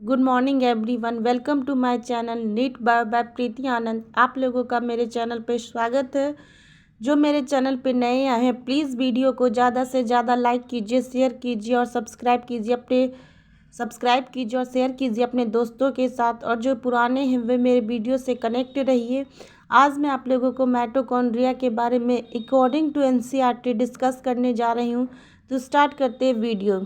Good morning everyone, welcome to my channel NEET by Preeti Anand. आप लोगों का मेरे चैनल पे स्वागत है। जो मेरे चैनल पे नए आए हैं प्लीज़ वीडियो को ज़्यादा से ज़्यादा लाइक कीजिए, शेयर कीजिए और सब्सक्राइब कीजिए और शेयर कीजिए अपने दोस्तों के साथ। और जो पुराने हैं वे मेरे वीडियो से कनेक्ट रहिए। आज मैं आप लोगों को माइटोकॉन्ड्रिया के बारे में अकॉर्डिंग टू एनसीईआरटी डिस्कस करने जा रही हूँ। तो स्टार्ट करते हैं वीडियो।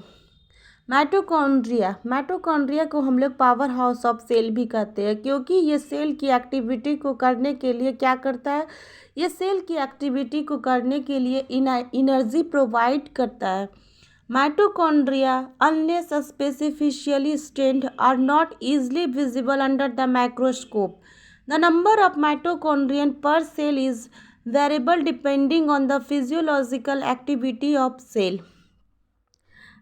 माइटोकॉन्ड्रिया को हम लोग पावर हाउस ऑफ सेल भी कहते हैं, क्योंकि ये सेल की एक्टिविटी को करने के लिए क्या करता है, ये सेल की एक्टिविटी को करने के लिए एनर्जी प्रोवाइड करता है। Mitochondria unless specifically stained are not easily visible under the microscope. The number of mitochondrion per cell is variable depending on the physiological activity of cell.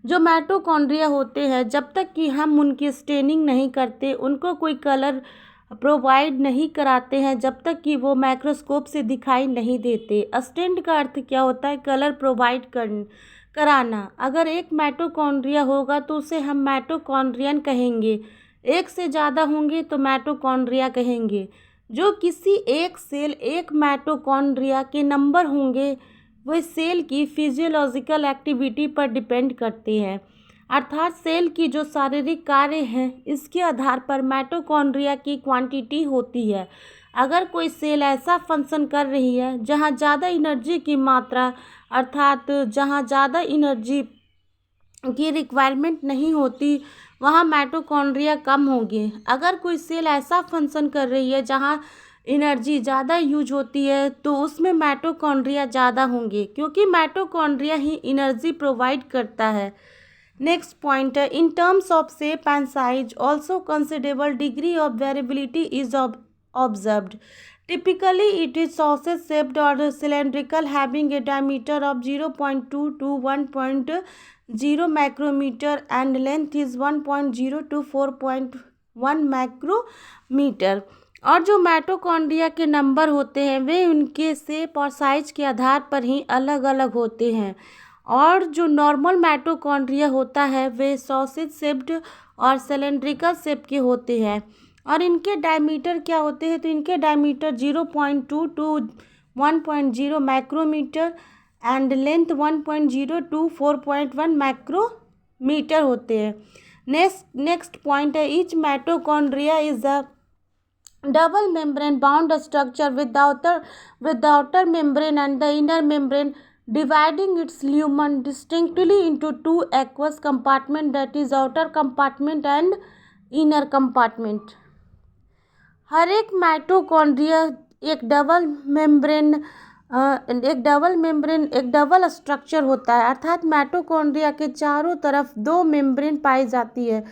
जो माइटोकॉन्ड्रिया होते हैं, जब तक कि हम उनकी स्टेनिंग नहीं करते, उनको कोई कलर प्रोवाइड नहीं कराते हैं, जब तक कि वो माइक्रोस्कोप से दिखाई नहीं देते। स्टेंड का अर्थ क्या होता है? कलर प्रोवाइड कराना। अगर एक माइटोकॉन्ड्रिया होगा तो उसे हम माइटोकॉन्ड्रियन कहेंगे, एक से ज़्यादा होंगे तो माइटोकॉन्ड्रिया कहेंगे। जो किसी एक सेल एक माइटोकॉन्ड्रिया के नंबर होंगे वह सेल की फिजियोलॉजिकल एक्टिविटी पर डिपेंड करते हैं, अर्थात सेल की जो शारीरिक कार्य हैं इसके आधार पर माइटोकॉन्ड्रिया की क्वांटिटी होती है। अगर कोई सेल ऐसा फंक्शन कर रही है जहाँ ज़्यादा एनर्जी की मात्रा, अर्थात जहाँ ज़्यादा एनर्जी की रिक्वायरमेंट नहीं होती, वहाँ माइटोकॉन्ड्रिया कम होंगे। अगर कोई सेल ऐसा फंक्शन कर रही है जहाँ एनर्जी ज़्यादा यूज होती है तो उसमें माइटोकॉन्ड्रिया ज़्यादा होंगे, क्योंकि माइटोकॉन्ड्रिया ही एनर्जी प्रोवाइड करता है। नेक्स्ट पॉइंट है, in terms of shape and size also considerable degree of variability is observed. Typically, it is sausage shaped or cylindrical, having a diameter of 0.2 to 1.0 micrometer and length is 1.0 to 4.1 micrometer. और जो mitochondria के number होते हैं वे उनके shape और size के आधार पर ही अलग अलग होते हैं। और जो नॉर्मल माइटोकॉन्ड्रिया होता है वे सॉसेज शेप्ड और सिलेंड्रिकल शेप के होते हैं। और इनके डायमीटर क्या होते हैं, तो इनके diameter 0.2 to 1.0 micrometre and length 1.0 to 4.1 micrometre होते हैं। नेक्स्ट पॉइंट है, each mitochondria is a double membrane bound structure with the outer membrane and the inner membrane, dividing its lumen distinctly into two aqueous compartments, that is outer compartment and inner compartment. हर एक mitochondria एक double structure होता है, अर्थात mitochondria के चारों तरफ दो membrane पाई जाती है।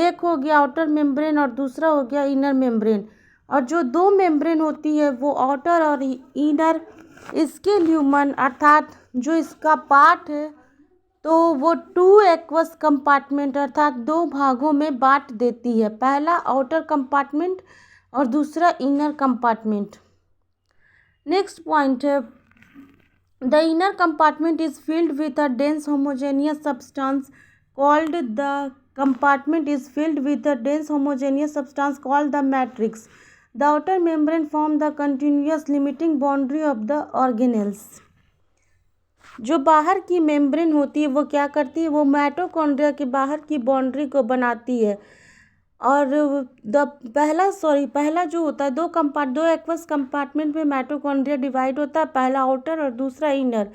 एक हो गया आउटर मेम्ब्रेन और दूसरा हो गया इनर मेम्ब्रेन। और जो दो मेम्ब्रेन होती है वो आउटर और इनर, इसके ल्यूमन अर्थात जो इसका पार्ट है तो वो टू एक्वस कंपार्टमेंट अर्थात दो भागों में बांट देती है, पहला आउटर कंपार्टमेंट और दूसरा इनर कंपार्टमेंट। नेक्स्ट पॉइंट है, the inner compartment is filled with a dense homogeneous substance called the matrix. The outer membrane form the continuous limiting boundary of the organelles. जो बाहर की मेम्ब्रेन होती है वो क्या करती है, वो माइटोकॉन्ड्रिया के बाहर की बाउंड्री को बनाती है। और पहला जो होता है दो एक्वस कंपार्टमेंट में माइटोकॉन्ड्रिया डिवाइड होता है, पहला आउटर और दूसरा इनर।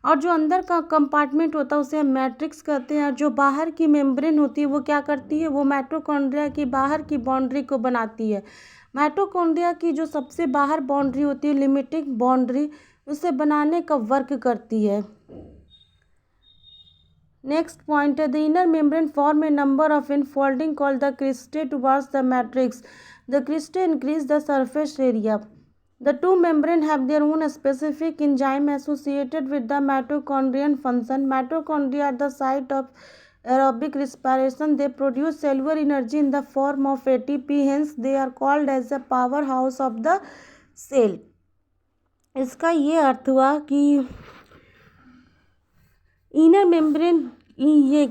और जो अंदर का कंपार्टमेंट होता है उसे हम मैट्रिक्स कहते हैं। और जो बाहर की मेम्ब्रेन होती है वो क्या करती है, वो माइटोकॉन्ड्रिया की बाहर की बाउंड्री को बनाती है। माइटोकॉन्ड्रिया की जो सबसे बाहर बाउंड्री होती है लिमिटिंग बाउंड्री, उसे बनाने का वर्क करती है। नेक्स्ट पॉइंट है, the inner membrane form A number of infolding called the cristae towards the matrix. The cristae increase the surface area. The two membranes have their own specific enzyme associated with the mitochondrial function. Mitochondria are the site of aerobic respiration. They produce cellular energy in the form of ATP. Hence, they are called as the powerhouse of the cell. इसका ये अर्थ हुआ कि inner membrane ये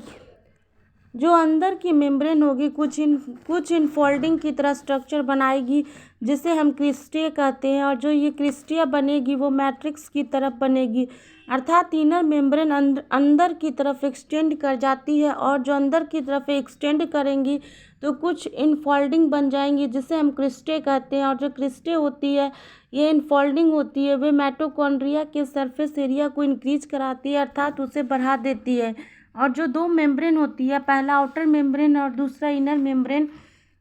जो अंदर की membrane होगी कुछ इनफोल्डिंग की तरह स्ट्रक्चर बनाएगी जिसे हम क्रिस्टिया कहते हैं, और जो ये क्रिस्टिया बनेगी वो मैट्रिक्स की तरफ बनेगी, अर्थात इनर मेम्ब्रेन अंदर की तरफ एक्सटेंड कर जाती है, और जो अंदर की तरफ एक्सटेंड करेंगी तो कुछ इनफोल्डिंग बन जाएंगी जिसे हम क्रिस्टे कहते हैं। और जो क्रिस्टे होती है ये इनफोल्डिंग होती है, वे माइटोकॉन्ड्रिया के सरफेस एरिया को इंक्रीज कराती है, अर्थात उसे बढ़ा देती है। और जो दो मेम्ब्रेन होती है, पहला आउटर मेम्ब्रेन और दूसरा इनर मेम्ब्रेन,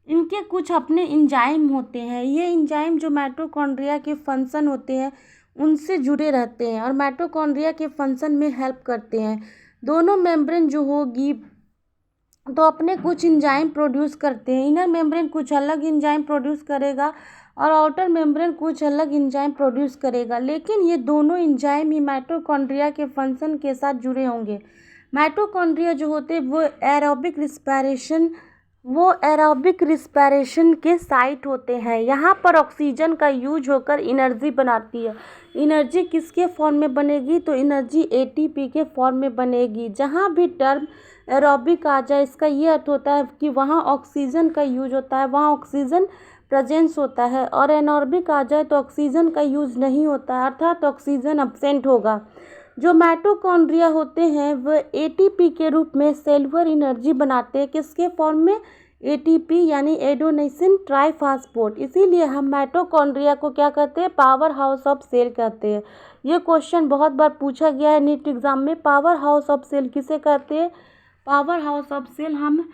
इनके कुछ अपने इंजाइम होते हैं। ये इंजाइम जो माइटोकॉन्ड्रिया के फंक्शन होते हैं उनसे जुड़े रहते हैं और माइटोकॉन्ड्रिया के फंक्शन में हेल्प करते हैं। दोनों मेम्ब्रेन जो होगी तो अपने कुछ इंजाइम प्रोड्यूस करते हैं। इनर मेम्ब्रेन कुछ अलग इंजाइम प्रोड्यूस करेगा और आउटर मेम्ब्रेन कुछ अलग इंजाइम प्रोड्यूस करेगा, लेकिन ये दोनों इंजाइम ही माइटोकॉन्ड्रिया के फंक्शन के साथ जुड़े होंगे। माइटोकॉन्ड्रिया जो होते हैं वो एरोबिक रिस्पायरेशन के साइट होते हैं। यहाँ पर ऑक्सीजन का यूज होकर एनर्जी बनाती है। एनर्जी किसके फॉर्म में बनेगी? तो एनर्जी एटीपी के फॉर्म में बनेगी। जहाँ भी टर्म एरोबिक आ जाए इसका ये अर्थ होता है कि वहाँ ऑक्सीजन का यूज होता है, वहाँ ऑक्सीजन प्रेजेंस होता है, और एनॉर्बिक आ जाए तो ऑक्सीजन का यूज नहीं होता है, अर्थात ऑक्सीजन अब्सेंट होगा। जो माइटोकॉन्ड्रिया होते हैं वह एटीपी के रूप में सेलुलर एनर्जी बनाते हैं। किसके फॉर्म में? एटीपी यानी एडेनोसिन ट्राइफॉस्फेट। इसीलिए हम माइटोकॉन्ड्रिया को क्या कहते हैं? पावर हाउस ऑफ सेल कहते हैं। ये क्वेश्चन बहुत बार पूछा गया है नीट एग्जाम में। पावर हाउस ऑफ सेल किसे कहते हैं? पावर हाउस ऑफ सेल हम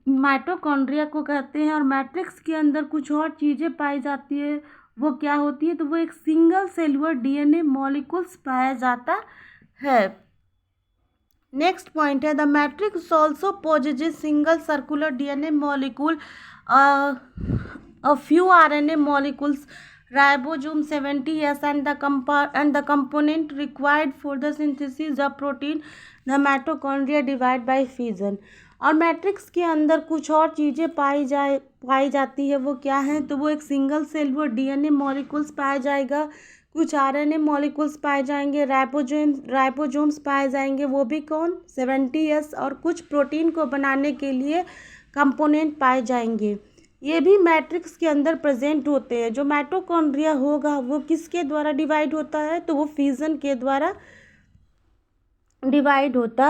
माइटोकॉन्ड्रिया को कहते हैं। और मैट्रिक्स के अंदर कुछ और चीज़ें पाई जाती है, वो क्या होती है? तो वो एक सिंगल सेलुलर डीएनए मॉलिक्यूल्स पाया जाता है। नेक्स्ट पॉइंट है the matrix also possesses single circular DNA molecule, a few RNA molecules, ribosome 70S, and the component required for the synthesis of protein, the mitochondria divide by fission। और matrix के अंदर कुछ और चीज़ें पाई जाती है, वो क्या है? तो वो एक सिंगल सेलुलर डीएनए मॉलिक्यूल्स पाया जाएगा, कुछ आरएनए मॉलिक्यूल्स पाए जाएंगे, राइबोसोम्स पाए जाएंगे, वो भी कौन? 70S, और कुछ प्रोटीन को बनाने के लिए कंपोनेंट पाए जाएंगे। ये भी मैट्रिक्स के अंदर प्रेजेंट होते हैं। जो माइटोकॉन्ड्रिया होगा वो किसके द्वारा डिवाइड होता है? तो वो फिजन के द्वारा डिवाइड होता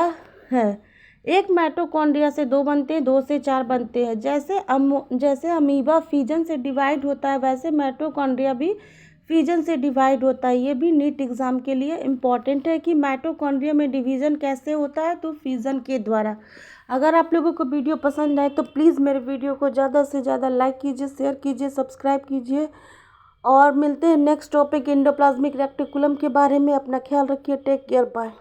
है। एक माइटोकॉन्ड्रिया से 2 बनते हैं, 2 से 4 बनते हैं। जैसे अमीबा फिजन से डिवाइड होता है, वैसे माइटोकॉन्ड्रिया भी फिजन से डिवाइड होता है। ये भी नीट एग्जाम के लिए इम्पॉर्टेंट है कि माइटोकॉन्ड्रिया में डिवीज़न कैसे होता है, तो फिजन के द्वारा। अगर आप लोगों को वीडियो पसंद आए तो प्लीज़ मेरे वीडियो को ज़्यादा से ज़्यादा लाइक कीजिए, शेयर कीजिए, सब्सक्राइब कीजिए, और मिलते हैं नेक्स्ट टॉपिक एंडोप्लाज्मिक रेटिकुलम के बारे में। अपना ख्याल रखिए। Take care, bye.